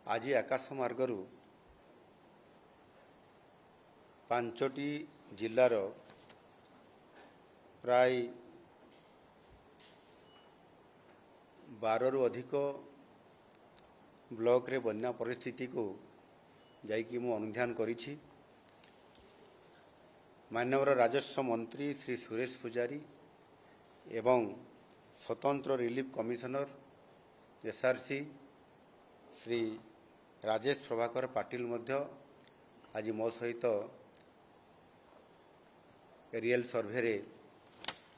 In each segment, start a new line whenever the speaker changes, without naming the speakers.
आज आकाशमार्गरू 5टी जिल्लार प्राय 12 रु अधिक ब्लॉक रे बन्या परिस्थिति को जाइकी मु अनुध्यान करिछि। माननीय राजस्व मंत्री श्री सुरेश पुजारी एवं स्वतंत्र relief commissioner SRC Shri Rajesh Prabhakar Patil मध्य आज मो सहित एरियल सर्वे रे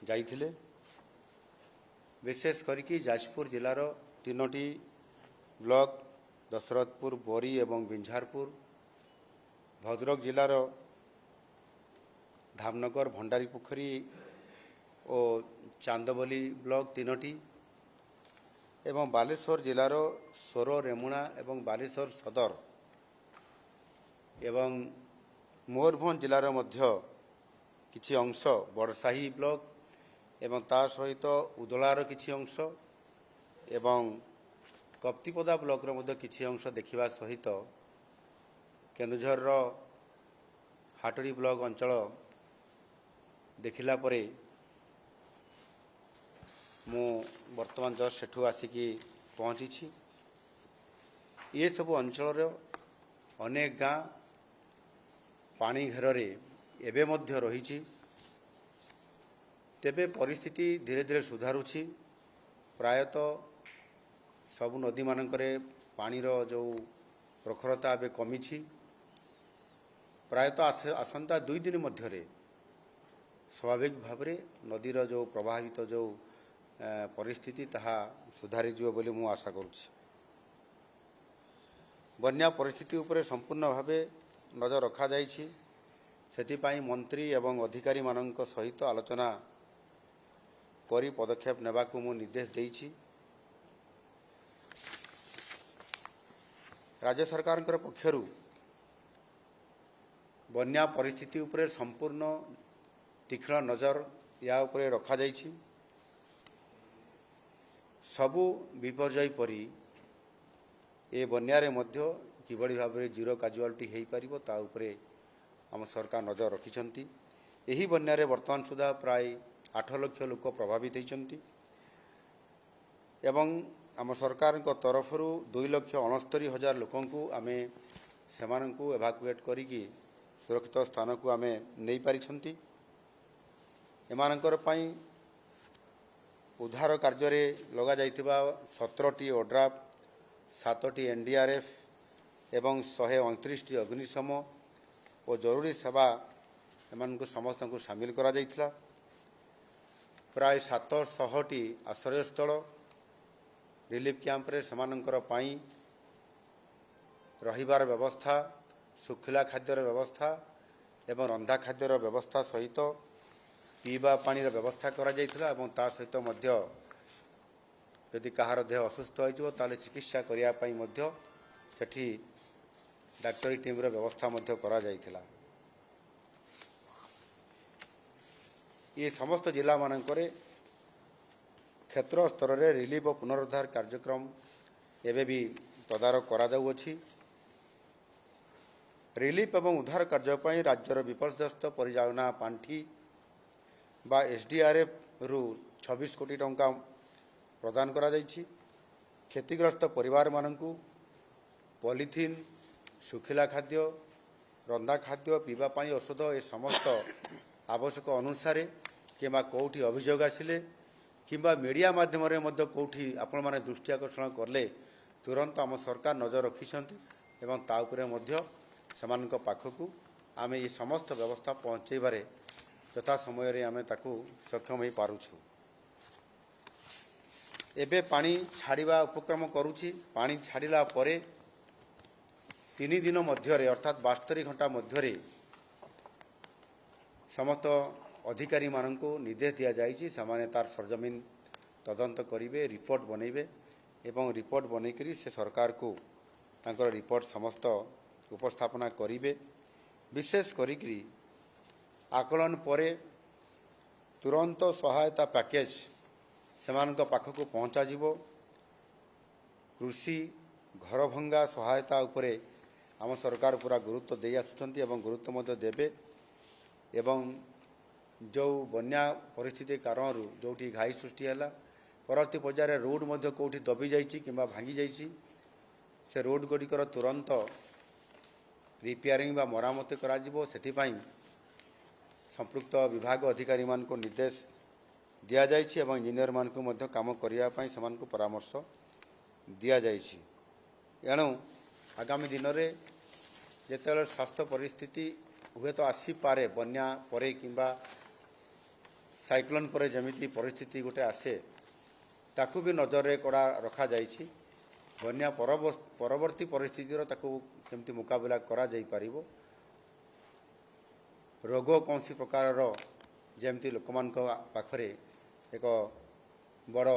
जाइथिले। विशेष करिकी जाजपुर जिलार 3टी ब्लॉक दशरथपुर, बोरी एवं बिंझारपुर, भद्रक जिलार धामनगर, भंडारीपोखरी और चांदबली ब्लॉक 3टी एवं बालेश्वर जिलार सोर, रेमुणा एवं बालेश्वर सदर एवं मयूरभंज जिलार मध्य किछि अंश बड़साही ब्लॉक एवं ता सहित उदलार किछि अंश एवं कप्तिपदा ब्लॉक मध्य किछि अंश देखिबा सहित केन्दुझर हाटड़ी ब्लॉक अंचल देखिला परे मु वर्तमान जस्ट सेठू आसिकी पहुँची। ये सब अंचल अनेक गाँ पानी घेर एवं मध्य रही। तेबे परिस्थिति धीरे धीरे सुधारुछि। प्रायतः सबु नदी मानकरे पानीर जो प्रखरता एवं कमी। प्रायतः आसंता 2 दिन मध्य स्वाभाविक भाव नदीर जो प्रभावित जो परिस्थिति ताहा सुधारी जीव बोली मु आशा करुछि। बन्या परिस्थिति उपरे संपूर्ण भावे नजर रखा जाइछि। सेतिपाई मंत्री एवं अधिकारी मानक सहित आलोचना करी पदक्षेप नेबाकु मु निर्देश देइछि। राज्य सरकार पक्षरु बन्या परिस्थिति उपरे संपूर्ण तीक्ष्ण नजर या उपरे रखा जाइछि। सबु विपर्यय परी ए बन्यारे मध्य किभଳି भाबरे जीरो काजुआलिटी हेई पारिबो ता उपरे आम सरकार नजर रखिछंती। एही बन्यारे वर्तमान सुधा प्राय 8 लाख लोक प्रभावित होइछंती एवं आम सरकार तरफरु 2,69,000 लोकंकु आमे सेमानंकु एवाकुएट करिकी सुरक्षित स्थान को आमे नै पारिछंती। एमानंकर पई उद्धार कार्य रे लगा जाइतिबा 17टी ओड्राफ, 7टी एनडीआरएफ एवं 129टी अग्निशम और जरूरी सेवा एमानंकु समस्तंकु शामिल करा जाइथिला। प्राय 700टी आश्रयस्थल रिलीफ कैंप रे समानंकर पाई रहिबार व्यवस्था, सुखिला खाद्यर व्यवस्था एवं रंधा खाद्यर व्यवस्था सहित पीवा पानीर व्यवस्था करा जाइथिला एवं ता सहित मध्य यदि कहार देह असुस्थ होइजो ताले चिकित्सा करिया पई मध्य सेठी डाक्टरी टीम रे व्यवस्था मध्य करा जाइथिला। ये समस्त जिला मानकरे क्षेत्र स्तर रे रिलीफ और पुनरुद्धार कार्यक्रम एबे भी तदारक करा जाउ अछि। रिलीफ एवं उद्धार कार्य पई राज्यर विपर्यस्त परिचालना पांठी बा एसडीआरएफ रु 26 कोटी टंका प्रदान करा जाइछि। क्षतिग्रस्त परिवार मानकु पॉलिथिन, सुखिला खाद्य, रंधा खाद्य, पीवा पानी, औषध ए समस्त आवश्यक अनुसार किंबा कोठी अभियोग आसिले किंबा मीडिया माध्यम रे मध्य कोठी आपण माने दृष्टि आकर्षण करले तुरंत आम सरकार नजर रखिछंती एवं ता उपरे मध्य समानक पाखकु आमे ये समस्त व्यवस्था पहुंचेबारे यथा समय रे आमे ताकू सक्षम हो पारुछु। एबे पानी छाड़िबा उपक्रम करूछि। पानी छाड़िला परे 3 दिन मध्य रे अर्थात 72 घंटा मध्य रे समस्त अधिकारी माननको निर्देश दिया जाइछि। समाने तार सरजमीन तदंत करिवे, रिपोर्ट बनैबे एवं रिपोर्ट बनैकरी से सरकार को तांकर रिपोर्ट समस्त उपस्थापना करिवे। विशेष करिकरी आकलन परे तुरंत सहायता पैकेज सेमानक पाखक पहुँचा जीवो। कृषि घर भंगा सहायता उपरे आम सरकार पूरा गुरुत्व दे आसुछंती एवं गुरुत्व मध्य देबे एवं जो बन्या परिस्थिति कारण जोठी घाई सृष्टि है परवर्ती पर्यायर रोड मध्य कोठी दबी जाइछि किंबा भांगी जाइछि से रोड गुड़िकर तुरंत रिपेयरिंग बा मरामती करा जिवो सेथिपाई संपृक्त विभाग अधिकारी मान को निर्देश दिया जाइछि एवं इंजीनियर मान को मध्य काम करिया पाई समान को परामर्श दिया जाइछि। एणु आगामी दिन में जेतेबेले स्वास्थ्य परिस्थिति हुए तो आसी पारे बन्या परे किंबा साइक्लोन परे जमिति परिस्थिति गोटे आसे ताकू भी नजर रे कड़ा रखा जाइछि। बन्या परवर्ती परिस्थितिर ताकू केमती मुकाबला करा जाई पारिबो रोग कौन प्रकार जमती लोक मान पाखरे एक बड़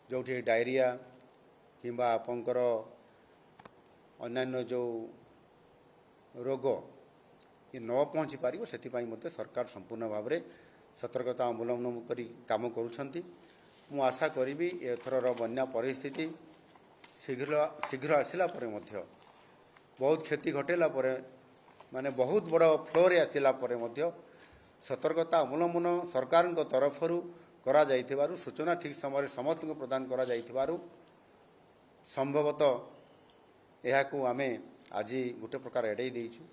जो डायरिया किंबा आपंकर अन्यान्य जो रोग ये न पहुँची पार से सरकार संपूर्ण भाव में सतर्कता अवलंबन करी काम करुछंती। मु आशा करी एथर बन्या परिस्थिति शीघ्र शीघ्र आसिला परे मध्य बहुत क्षति घटेला परे माने बहुत बड़ फ्लोरे आसिला परे मध्य सतर्कता अवलंबन सरकार तरफ करा जाइथिबारु सूचना ठीक समय समस्त को प्रदान करा जाइथिबारु संभवतः यह को आमे आज गोटे प्रकार एडे देइछु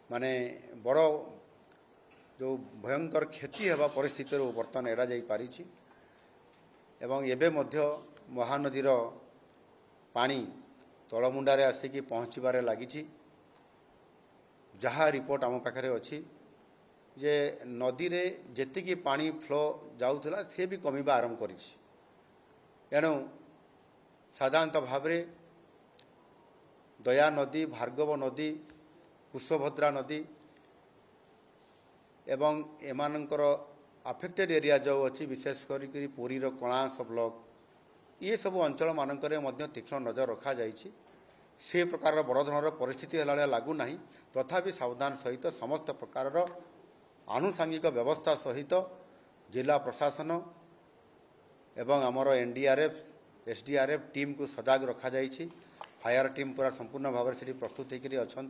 माने बड़ जो भयंकर क्षति हेबा परिस्थिति बर्तमान एड़ा जाई पारिछि एवं एबे मध्य महानदीर पानी तलमुंडारे आसिकी पहुँचबारे लागिछि। जहाँ रिपोर्ट आम पाखरे अछि जे नदी रे जेतिकी पानी फ्लो जाउथला से भी कमिबा आरंभ करिछि। एणु साधारणतः भाव में दया नदी भार्गव नदी कुशभद्रा नदी एवं एमानंकर अफेक्टेड एरिया जो अच्छी विशेषकर पुरीर कणास ब्लॉक ये सब अंचल मानकरे मध्य तीक्ष्ण नजर रखा जाइछि। से प्रकार बड़ धरण परिस्थिति है लागू ना तथापि सावधान सहित समस्त प्रकार आनुषांगिक व्यवस्था सहित जिला प्रशासन एवं आमर एनडीआरएफ एसडीआरएफ टीम को सजाग रखा जाइछि। फायर टीम पूरा संपूर्ण भाव में से प्रस्तुत होकर अच्छा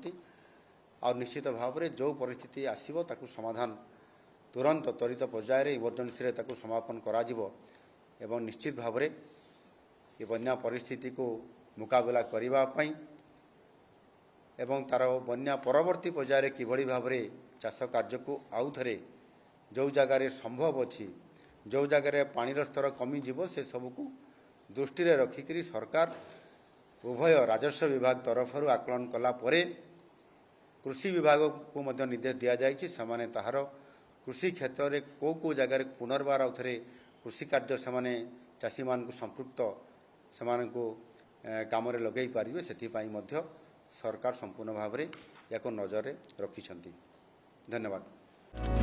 और निश्चित भाव में जो परिस्थिति आसो ताकू समाधान तुरंत त्वरित पर्यायर इमरजेंसी समापन करा जिवो एवं निश्चित भाव में ये बन्या परिस्थिति को मुकाबला करने एवं तार बन्या परवर्ती पर्यायर किभली भाव में चाष कार्य को आउ थे जो जगार संभव अच्छी जो जगार पानीर स्तर कमी जीव से सबको दृष्टि रखिक सरकार उभय राजस्व विभाग तरफ आकलन कला परे कृषि विभाग को मध्य निर्देश दि जाइछि समाने ताहार कृषि क्षेत्र में को जगार पुनर्बार आउ थे कृषि कार्य से चाषी मान संपृक्त से काम लगे पारे से सरकार संपूर्ण भाव में या नजर रखिछंती। धन्यवाद।